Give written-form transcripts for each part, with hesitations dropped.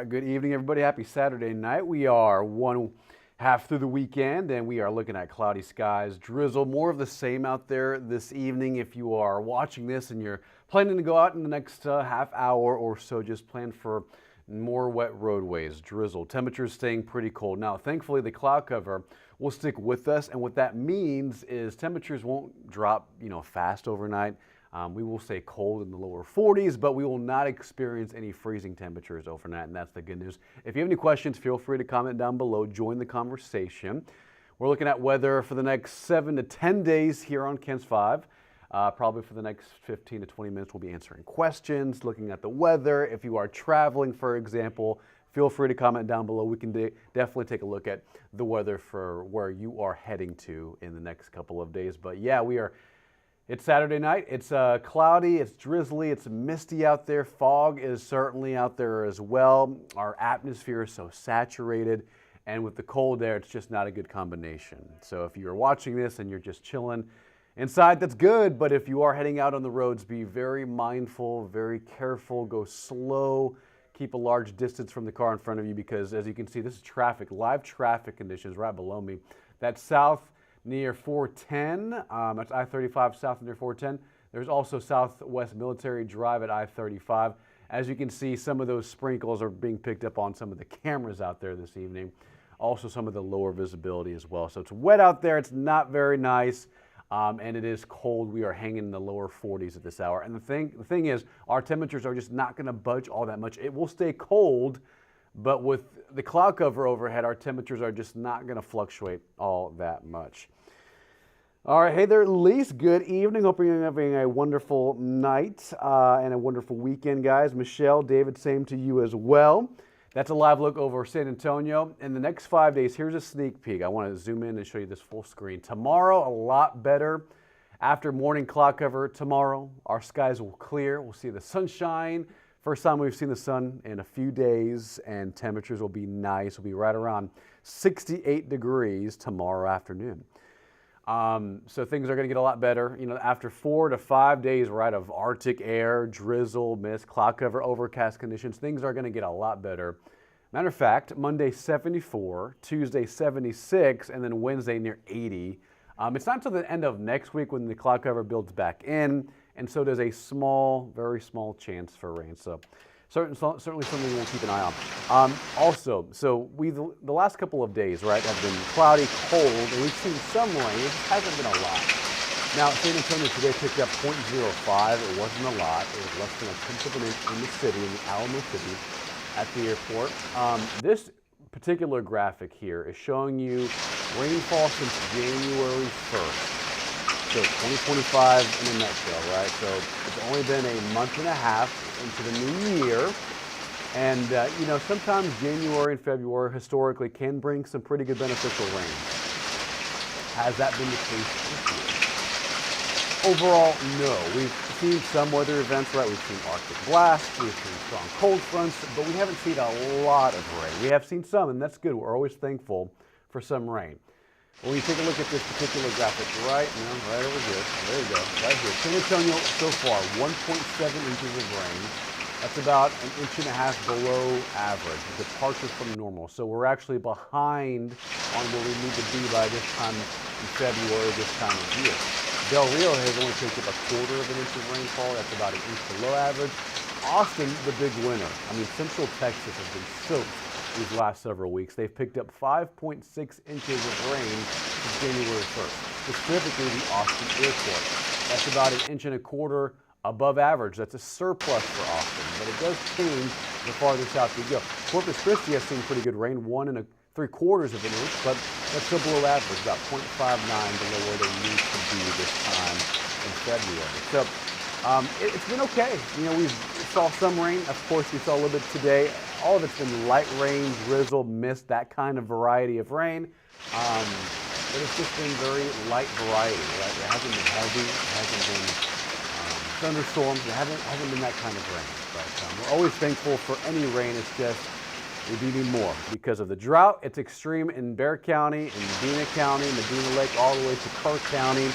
right, good evening, everybody. Happy Saturday night. We are one half through the weekend, and we are looking at cloudy skies, drizzle, more of the same out there this evening. If you are watching this and you're planning to go out in the next half hour or so, just plan for more wet roadways, drizzle. Temperatures staying pretty cold. Now, thankfully, the cloud cover will stick with us, and what that means is temperatures won't drop, fast overnight. We will stay cold in the lower 40s, but we will not experience any freezing temperatures overnight, and that's the good news. If you have any questions, feel free to comment down below. Join the conversation. We're looking at weather for the next 7 to 10 days here on KENS 5. Probably for the next 15 to 20 minutes, we'll be answering questions, looking at the weather. If you are traveling, for example, feel free to comment down below. We can definitely take a look at the weather for where you are heading to in the next couple of days. But yeah, it's Saturday night. It's cloudy, it's drizzly, it's misty out there. Fog is certainly out there as well. Our atmosphere is so saturated, and with the cold air, it's just not a good combination. So if you're watching this and you're just chilling inside, that's good, but if you are heading out on the roads, be very mindful, very careful, go slow, keep a large distance from the car in front of you, because as you can see, this is traffic, live traffic conditions right below me. That's south near 410, that's I-35 south near 410. There's also Southwest Military Drive at I-35. As you can see, some of those sprinkles are being picked up on some of the cameras out there this evening. Also some of the lower visibility as well. So it's wet out there, it's not very nice, and it is cold. We are hanging in the lower 40s at this hour. And the thing is, our temperatures are just not gonna budge all that much. It will stay cold, but with the cloud cover overhead, our temperatures are just not gonna fluctuate all that much. All right, hey there, Lise. Good evening. Hope you're having a wonderful night and a wonderful weekend, guys. Michelle, David, same to you as well. That's a live look over San Antonio. In the next 5 days, here's a sneak peek. I want to zoom in and show you this full screen. Tomorrow, a lot better. After morning cloud cover tomorrow, our skies will clear. We'll see the sunshine. First time we've seen the sun in a few days, and temperatures will be nice. We'll be right around 68 degrees tomorrow afternoon. So things are going to get a lot better. After 4 to 5 days, right, of Arctic air, drizzle, mist, cloud cover, overcast conditions, things are going to get a lot better. Matter of fact, Monday 74, Tuesday 76, and then Wednesday near 80. It's not until the end of next week when the cloud cover builds back in, and so there's a small, very small chance for rain. So certainly something we'll keep an eye on. Also, so the last couple of days, right, have been cloudy, cold, and we've seen some rain. It hasn't been a lot. Now, San Antonio today picked up 0.05. It wasn't a lot. It was less than a tenth of an inch in the city, in the Alamo City, at the airport. This particular graphic here is showing you rainfall since January 1st. So 2025 in a nutshell, right? So it's only been a month and a half into the new year. And, sometimes January and February historically can bring some pretty good beneficial rain. Has that been the case this year? Overall, no. We've seen some weather events, right? We've seen Arctic blasts, we've seen strong cold fronts, but we haven't seen a lot of rain. We have seen some, and that's good. We're always thankful for some rain. When you take a look at this particular graphic right over here, there you go, right here. San Antonio so far, 1.7 inches of rain. That's about an inch and a half below average, departure from normal. So we're actually behind on where we need to be by this time in February, this time of year. Del Rio has only picked up a quarter of an inch of rainfall. That's about an inch below average. Austin, the big winner. Central Texas has been soaked these last several weeks. They've picked up 5.6 inches of rain since January 1st, specifically the Austin airport. That's about an inch and a quarter above average. That's a surplus for Austin, but it does change the farther south you go. Corpus Christi has seen pretty good rain, 1 3/4 of an inch, but that's still below average, about 0.59 below where they need to be this time in February. So it's been okay. We saw some rain. Of course, we saw a little bit today. All of it's been light rain, drizzle, mist, that kind of variety of rain. But it's just been very light variety, right? It hasn't been heavy. It hasn't been thunderstorms. It hasn't been that kind of rain. But we're always thankful for any rain. It's just we do need more because of the drought. It's extreme in Bexar County, in Medina County, Medina Lake, all the way to Kerr County,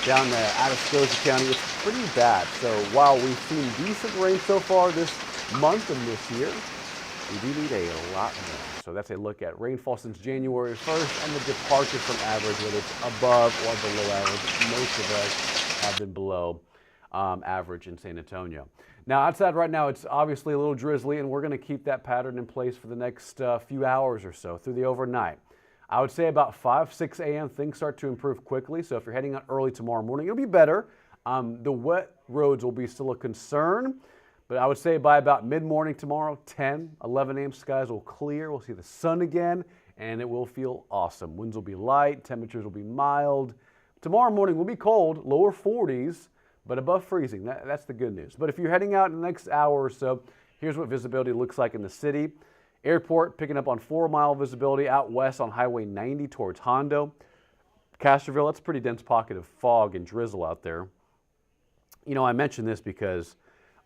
down to Atascosa County. It's pretty bad. So while we've seen decent rain so far this month and this year, we do need a lot more. So that's a look at rainfall since January 1st and the departure from average, whether it's above or below average. Most of us have been below average in San Antonio. Now outside right now, it's obviously a little drizzly, and we're going to keep that pattern in place for the next few hours or so through the overnight. I would say about 5, 6 a.m. things start to improve quickly. So if you're heading out early tomorrow morning, it'll be better. The wet roads will be still a concern, but I would say by about mid-morning tomorrow, 10, 11 a.m. skies will clear. We'll see the sun again, and it will feel awesome. Winds will be light, temperatures will be mild. Tomorrow morning will be cold, lower 40s, but above freezing. That's the good news. But if you're heading out in the next hour or so, here's what visibility looks like in the city. Airport picking up on 4-mile visibility out west on Highway 90 towards Hondo. Castroville, that's a pretty dense pocket of fog and drizzle out there. You know, I mentioned this because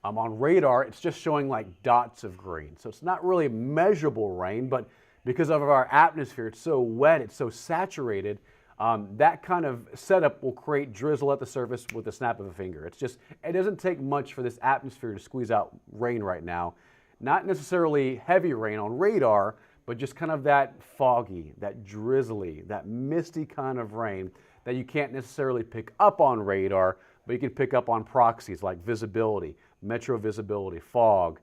on radar, it's just showing like dots of green. So it's not really measurable rain, but because of our atmosphere, it's so wet, it's so saturated, that kind of setup will create drizzle at the surface with the snap of a finger. It doesn't take much for this atmosphere to squeeze out rain right now. Not necessarily heavy rain on radar, but just kind of that foggy, that drizzly, that misty kind of rain that you can't necessarily pick up on radar, but you can pick up on proxies like visibility, metro visibility, fog,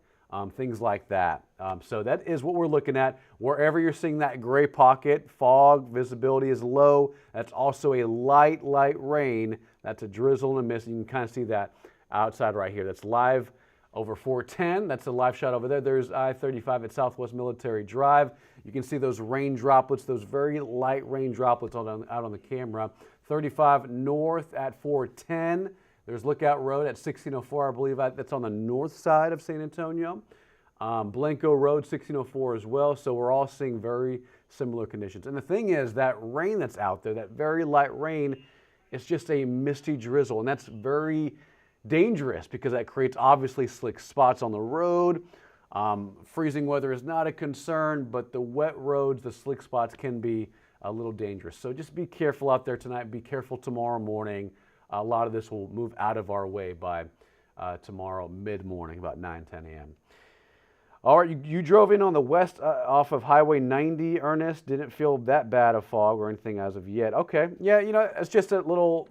things like that. So that is what we're looking at. Wherever you're seeing that gray pocket, fog, visibility is low. That's also a light rain. That's a drizzle and a mist. You can kind of see that outside right here. That's live over 410. That's a live shot over there. There's I-35 at Southwest Military Drive. You can see those rain droplets, those very light rain droplets out on the camera. 35 north at 410. There's Lookout Road at 1604, I believe. That's on the north side of San Antonio. Blanco Road, 1604 as well. So we're all seeing very similar conditions. And the thing is, that rain that's out there, that very light rain, it's just a misty drizzle. And that's very dangerous because that creates obviously slick spots on the road. Freezing weather is not a concern, but the wet roads, the slick spots can be a little dangerous. So just be careful out there tonight. Be careful tomorrow morning. A lot of this will move out of our way by tomorrow mid-morning, about 9, 10 a.m. All right, you drove in on the west off of Highway 90, Ernest. Didn't feel that bad of fog or anything as of yet. Okay, yeah, you know, it's just a little,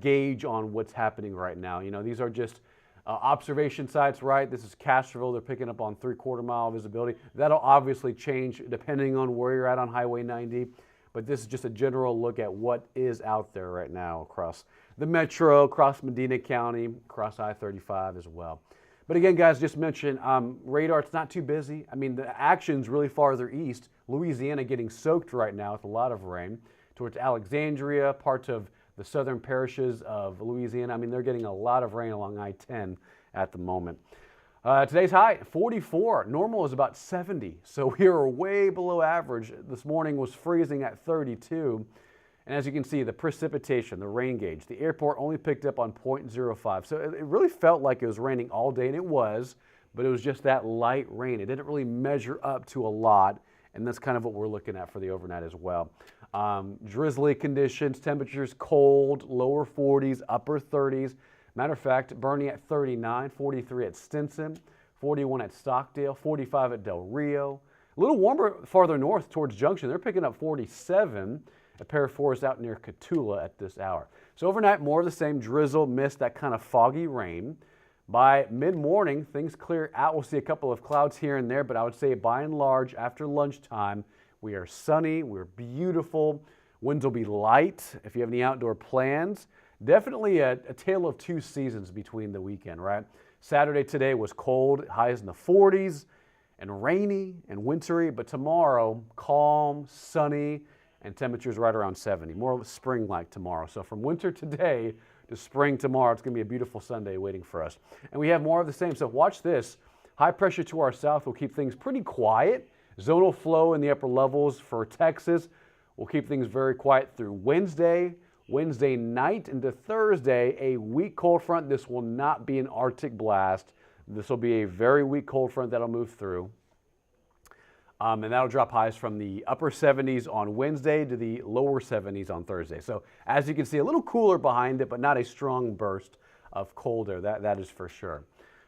gauge on what's happening right now. You know, these are just observation sites, right? This is Castroville. They're picking up on 3/4 mile visibility. That'll obviously change depending on where you're at on Highway 90. But this is just a general look at what is out there right now across the metro, across Medina County, across I-35 as well. But again, guys, just mention radar, it's not too busy. I mean, the action's really farther east. Louisiana getting soaked right now with a lot of rain. Towards Alexandria, parts of the southern parishes of Louisiana. I mean, they're getting a lot of rain along I-10 at the moment. Today's high, 44. Normal is about 70. So we are way below average. This morning was freezing at 32. And as you can see, the precipitation, the rain gauge, the airport only picked up on 0.05. So it really felt like it was raining all day, and it was, but it was just that light rain. It didn't really measure up to a lot, and that's kind of what we're looking at for the overnight as well. Drizzly conditions, temperatures cold, lower 40s, upper 30s. Matter of fact, Bernie at 39, 43 at Stinson, 41 at Stockdale, 45 at Del Rio. A little warmer farther north towards Junction. They're picking up 47. A pair of 4s out near Cotulla at this hour. So overnight, more of the same drizzle, mist, that kind of foggy rain. By mid-morning, things clear out. We'll see a couple of clouds here and there, but I would say by and large, after lunchtime, we are sunny, we're beautiful. Winds will be light if you have any outdoor plans. Definitely a tale of two seasons between the weekend, right? Saturday today was cold, highs in the 40s, and rainy and wintry, but tomorrow, calm, sunny, and temperatures right around 70, more spring-like tomorrow. So from winter today to spring tomorrow, it's going to be a beautiful Sunday waiting for us. And we have more of the same. So watch this. High pressure to our south will keep things pretty quiet. Zonal flow in the upper levels for Texas will keep things very quiet through Wednesday night into Thursday. A weak cold front. This will not be an Arctic blast. This will be a very weak cold front that'll move through. And that'll drop highs from the upper 70s on Wednesday to the lower 70s on Thursday. So as you can see, a little cooler behind it, but not a strong burst of cold air. That is for sure.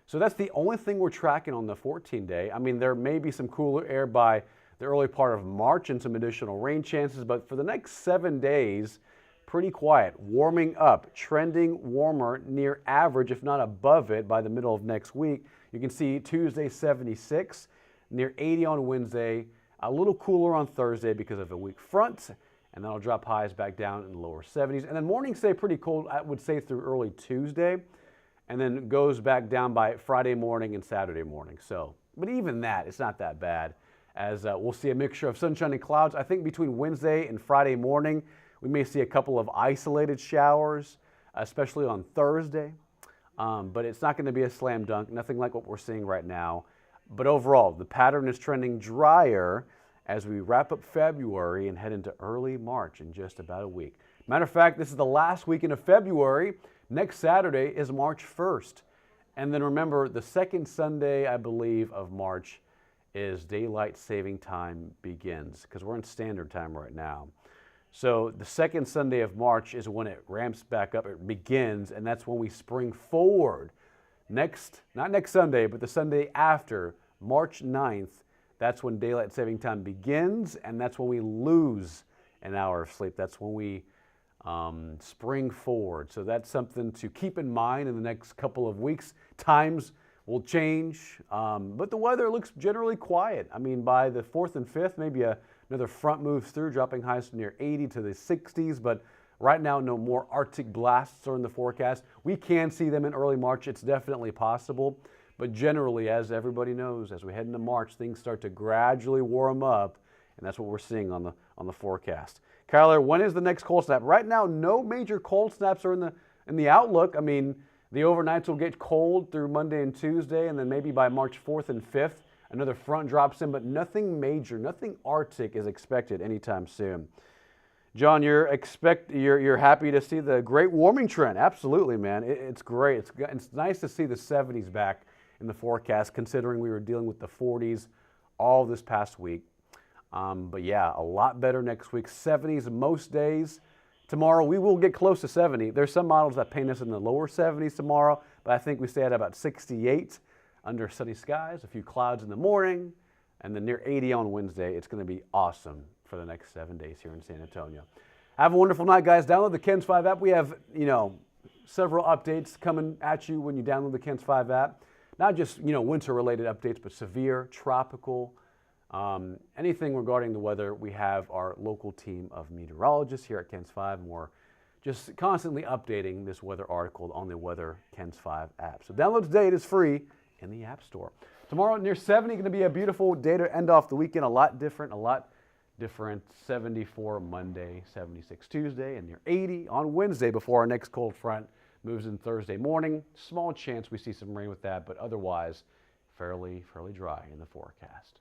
So that's the only thing we're tracking on the 14-day. I mean, there may be some cooler air by the early part of March and some additional rain chances, but for the next 7 days, pretty quiet, warming up, trending warmer near average, if not above it, by the middle of next week. You can see Tuesday 76, near 80 on Wednesday, a little cooler on Thursday because of a weak front, and that'll drop highs back down in the lower 70s. And then mornings stay pretty cold, I would say, through early Tuesday, and then goes back down by Friday morning and Saturday morning. So, but even that, it's not that bad, as we'll see a mixture of sunshine and clouds. I think between Wednesday and Friday morning, we may see a couple of isolated showers, especially on Thursday. But it's not going to be a slam dunk, nothing like what we're seeing right now. But overall, the pattern is trending drier as we wrap up February and head into early March in just about a week. Matter of fact, this is the last weekend of February. Next Saturday is March 1st. And then remember, the second Sunday, I believe, of March is daylight saving time begins, because we're in standard time right now. So the second Sunday of March is when it ramps back up, it begins, and that's when we spring forward. Not next Sunday, but the Sunday after, March 9th, that's when daylight saving time begins, and that's when we lose an hour of sleep. That's when we spring forward. So that's something to keep in mind in the next couple of weeks. Times will change, but the weather looks generally quiet. I mean, by the 4th and 5th, maybe another front moves through, dropping highs near 80 to the 60s, but right now, no more Arctic blasts are in the forecast. We can see them in early March. It's definitely possible. But generally, as everybody knows, as we head into March, things start to gradually warm up, and that's what we're seeing on the forecast. Kyler, when is the next cold snap? Right now, no major cold snaps are in the outlook. I mean, the overnights will get cold through Monday and Tuesday, and then maybe by March 4th and 5th, another front drops in, but nothing major, nothing Arctic is expected anytime soon. John, you're happy to see the great warming trend. Absolutely, man. It's great. It's nice to see the 70s back in the forecast, considering we were dealing with the 40s all this past week. But yeah, a lot better next week. 70s most days. Tomorrow we will get close to 70. There's some models that paint us in the lower 70s tomorrow, but I think we stay at about 68 under sunny skies, a few clouds in the morning, and then near 80 on Wednesday. It's going to be awesome for the next 7 days here in San Antonio. Have a wonderful night, guys. Download the KENS 5 app. We have, several updates coming at you when you download the KENS 5 app. Not just, winter-related updates, but severe, tropical, anything regarding the weather. We have our local team of meteorologists here at KENS 5, and we're just constantly updating this weather article on the Weather KENS 5 app. So download today. It is free in the App Store. Tomorrow, near 70, going to be a beautiful day to end off the weekend. A lot different. 74 Monday, 76 Tuesday, and near 80 on Wednesday before our next cold front moves in Thursday morning. Small chance we see some rain with that, but otherwise fairly dry in the forecast.